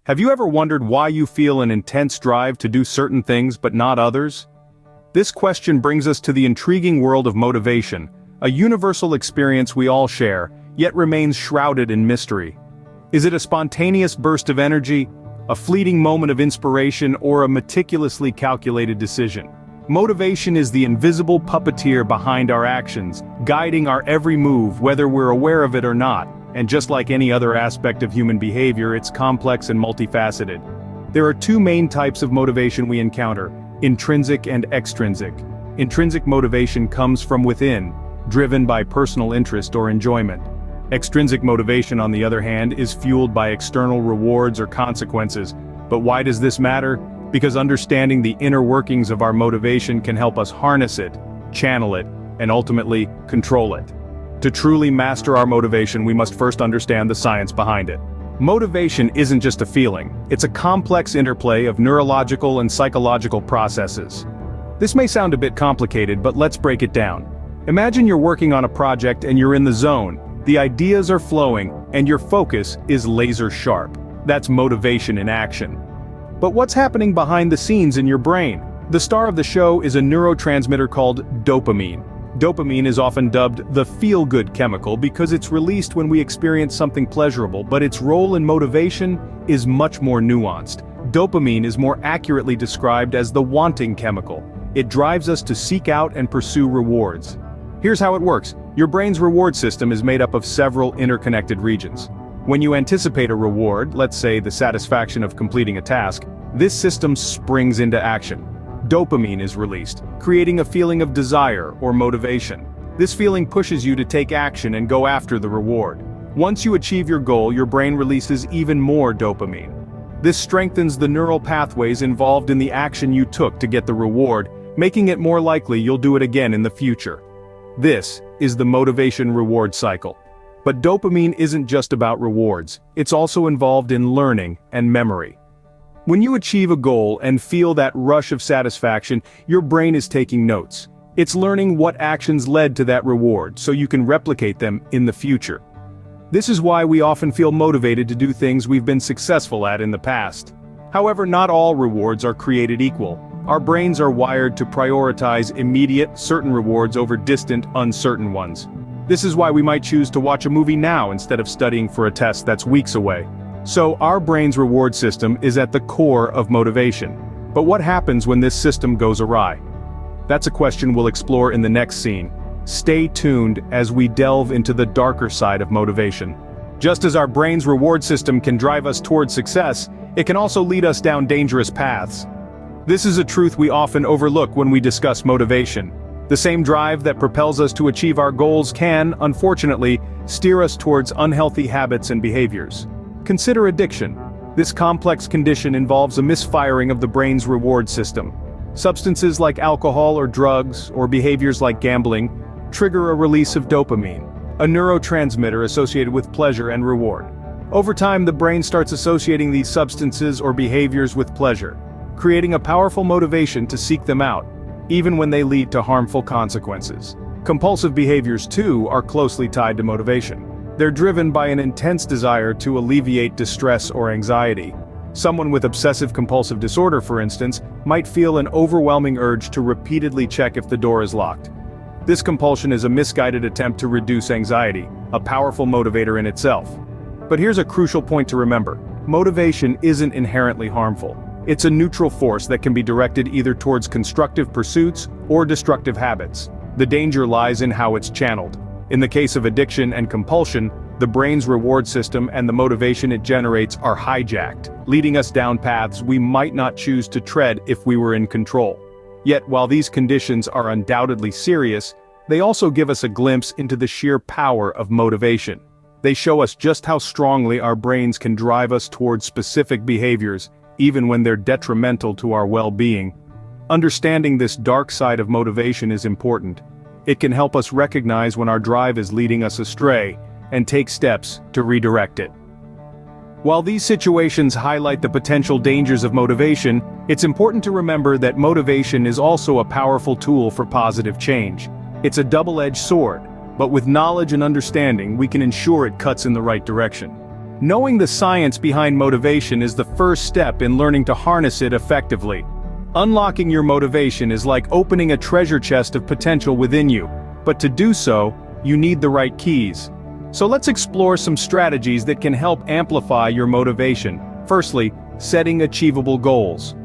Have you ever wondered why you feel an intense drive to do certain things but not others? This question brings us to the intriguing world of motivation, a universal experience we all share, yet remains shrouded in mystery. Is it a spontaneous burst of energy, a fleeting moment of inspiration, or a meticulously calculated decision? Motivation is the invisible puppeteer behind our actions, guiding our every move whether we're aware of it or not. And just like any other aspect of human behavior, it's complex and multifaceted. There are two main types of motivation we encounter: intrinsic and extrinsic. Intrinsic motivation comes from within, driven by personal interest or enjoyment. Extrinsic motivation, on the other hand, is fueled by external rewards or consequences. But why does this matter? Because understanding the inner workings of our motivation can help us harness it, channel it, and ultimately control it. To truly master our motivation, we must first understand the science behind it. Motivation isn't just a feeling, it's a complex interplay of neurological and psychological processes. This may sound a bit complicated, but let's break it down. Imagine you're working on a project and you're in the zone. The ideas are flowing, and your focus is laser sharp. That's motivation in action. But what's happening behind the scenes in your brain? The star of the show is a neurotransmitter called dopamine. Dopamine is often dubbed the feel-good chemical because it's released when we experience something pleasurable, but its role in motivation is much more nuanced. Dopamine is more accurately described as the wanting chemical. It drives us to seek out and pursue rewards. Here's how it works. Your brain's reward system is made up of several interconnected regions. When you anticipate a reward, let's say the satisfaction of completing a task, this system springs into action. Dopamine is released, creating a feeling of desire or motivation. This feeling pushes you to take action and go after the reward. Once you achieve your goal, your brain releases even more dopamine. This strengthens the neural pathways involved in the action you took to get the reward, making it more likely you'll do it again in the future. This is the motivation-reward cycle. But dopamine isn't just about rewards, it's also involved in learning and memory. When you achieve a goal and feel that rush of satisfaction, your brain is taking notes. It's learning what actions led to that reward so you can replicate them in the future. This is why we often feel motivated to do things we've been successful at in the past. However, not all rewards are created equal. Our brains are wired to prioritize immediate, certain rewards over distant, uncertain ones. This is why we might choose to watch a movie now instead of studying for a test that's weeks away. So our brain's reward system is at the core of motivation. But what happens when this system goes awry? That's a question we'll explore in the next scene. Stay tuned as we delve into the darker side of motivation. Just as our brain's reward system can drive us towards success, it can also lead us down dangerous paths. This is a truth we often overlook when we discuss motivation. The same drive that propels us to achieve our goals can, unfortunately, steer us towards unhealthy habits and behaviors. Consider addiction. This complex condition involves a misfiring of the brain's reward system. Substances like alcohol or drugs, or behaviors like gambling, trigger a release of dopamine, a neurotransmitter associated with pleasure and reward. Over time, the brain starts associating these substances or behaviors with pleasure, creating a powerful motivation to seek them out, even when they lead to harmful consequences. Compulsive behaviors, too, are closely tied to motivation. They're driven by an intense desire to alleviate distress or anxiety. Someone with obsessive-compulsive disorder, for instance, might feel an overwhelming urge to repeatedly check if the door is locked. This compulsion is a misguided attempt to reduce anxiety, a powerful motivator in itself. But here's a crucial point to remember. Motivation isn't inherently harmful. It's a neutral force that can be directed either towards constructive pursuits or destructive habits. The danger lies in how it's channeled. In the case of addiction and compulsion, the brain's reward system and the motivation it generates are hijacked, leading us down paths we might not choose to tread if we were in control. Yet, while these conditions are undoubtedly serious, they also give us a glimpse into the sheer power of motivation. They show us just how strongly our brains can drive us towards specific behaviors, even when they're detrimental to our well-being. Understanding this dark side of motivation is important. It can help us recognize when our drive is leading us astray, and take steps to redirect it. While these situations highlight the potential dangers of motivation, it's important to remember that motivation is also a powerful tool for positive change. It's a double-edged sword, but with knowledge and understanding, we can ensure it cuts in the right direction. Knowing the science behind motivation is the first step in learning to harness it effectively. Unlocking your motivation is like opening a treasure chest of potential within you, but to do so, you need the right keys. So let's explore some strategies that can help amplify your motivation. Firstly, setting achievable goals.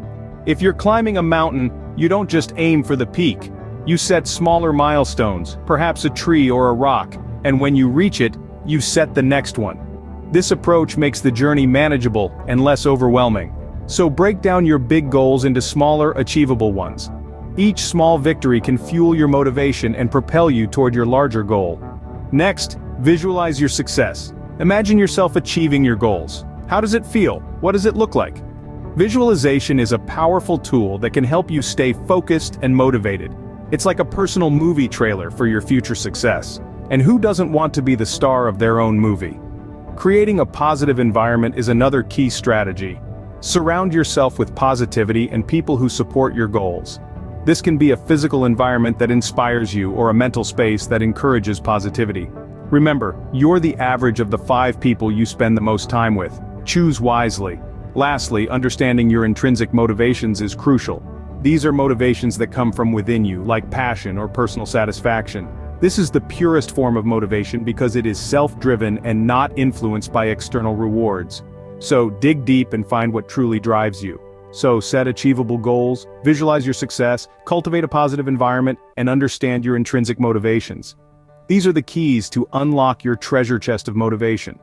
If you're climbing a mountain, you don't just aim for the peak. You set smaller milestones, perhaps a tree or a rock, and when you reach it, you set the next one. This approach makes the journey manageable and less overwhelming. So break down your big goals into smaller, achievable ones. Each small victory can fuel your motivation and propel you toward your larger goal. Next, visualize your success. Imagine yourself achieving your goals. How does it feel? What does it look like? Visualization is a powerful tool that can help you stay focused and motivated. It's like a personal movie trailer for your future success. And who doesn't want to be the star of their own movie? Creating a positive environment is another key strategy. Surround yourself with positivity and people who support your goals. This can be a physical environment that inspires you or a mental space that encourages positivity. Remember, you're the average of the 5 people you spend the most time with. Choose wisely. Lastly, understanding your intrinsic motivations is crucial. These are motivations that come from within you, like passion or personal satisfaction. This is the purest form of motivation because it is self-driven and not influenced by external rewards. So dig deep and find what truly drives you. So set achievable goals, visualize your success, cultivate a positive environment, and understand your intrinsic motivations. These are the keys to unlock your treasure chest of motivation.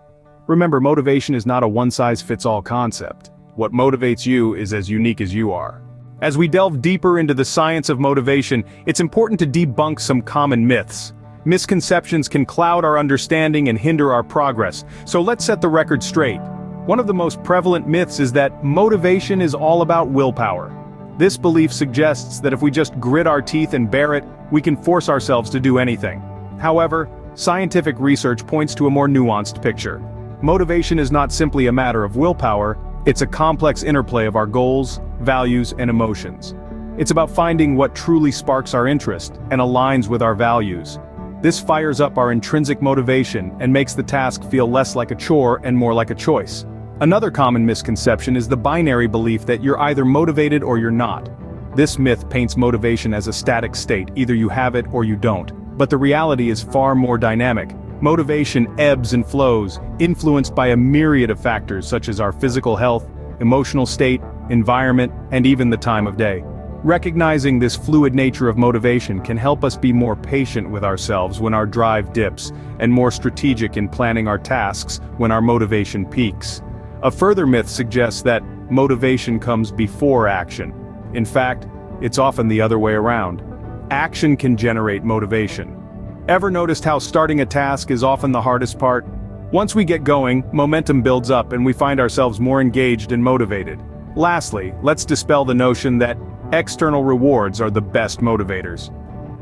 Remember, motivation is not a one-size-fits-all concept. What motivates you is as unique as you are. As we delve deeper into the science of motivation, it's important to debunk some common myths. Misconceptions can cloud our understanding and hinder our progress, so let's set the record straight. One of the most prevalent myths is that motivation is all about willpower. This belief suggests that if we just grit our teeth and bear it, we can force ourselves to do anything. However, scientific research points to a more nuanced picture. Motivation is not simply a matter of willpower, it's a complex interplay of our goals, values, and emotions. It's about finding what truly sparks our interest and aligns with our values. This fires up our intrinsic motivation and makes the task feel less like a chore and more like a choice. Another common misconception is the binary belief that you're either motivated or you're not. This myth paints motivation as a static state, either you have it or you don't. But the reality is far more dynamic. Motivation ebbs and flows, influenced by a myriad of factors such as our physical health, emotional state, environment, and even the time of day. Recognizing this fluid nature of motivation can help us be more patient with ourselves when our drive dips, and more strategic in planning our tasks when our motivation peaks. A further myth suggests that motivation comes before action. In fact, it's often the other way around. Action can generate motivation. Ever noticed how starting a task is often the hardest part? Once we get going, momentum builds up and we find ourselves more engaged and motivated. Lastly, let's dispel the notion that external rewards are the best motivators.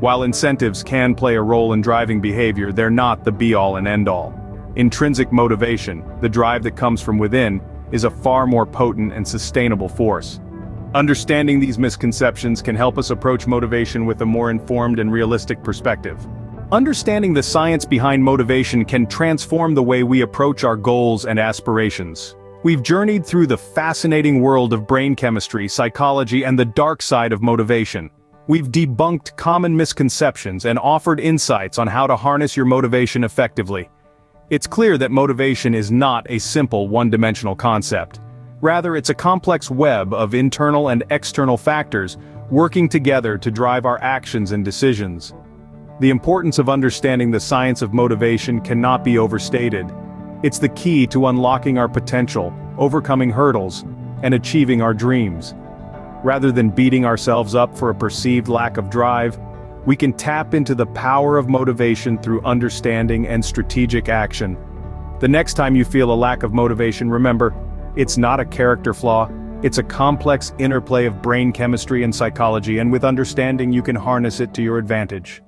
While incentives can play a role in driving behavior, they're not the be-all and end-all. Intrinsic motivation, the drive that comes from within, is a far more potent and sustainable force. Understanding these misconceptions can help us approach motivation with a more informed and realistic perspective. Understanding the science behind motivation can transform the way we approach our goals and aspirations. We've journeyed through the fascinating world of brain chemistry, psychology, and the dark side of motivation. We've debunked common misconceptions and offered insights on how to harness your motivation effectively. It's clear that motivation is not a simple one-dimensional concept. Rather, it's a complex web of internal and external factors working together to drive our actions and decisions. The importance of understanding the science of motivation cannot be overstated. It's the key to unlocking our potential, overcoming hurdles, and achieving our dreams. Rather than beating ourselves up for a perceived lack of drive, we can tap into the power of motivation through understanding and strategic action. The next time you feel a lack of motivation, remember, it's not a character flaw, it's a complex interplay of brain chemistry and psychology, and with understanding you can harness it to your advantage.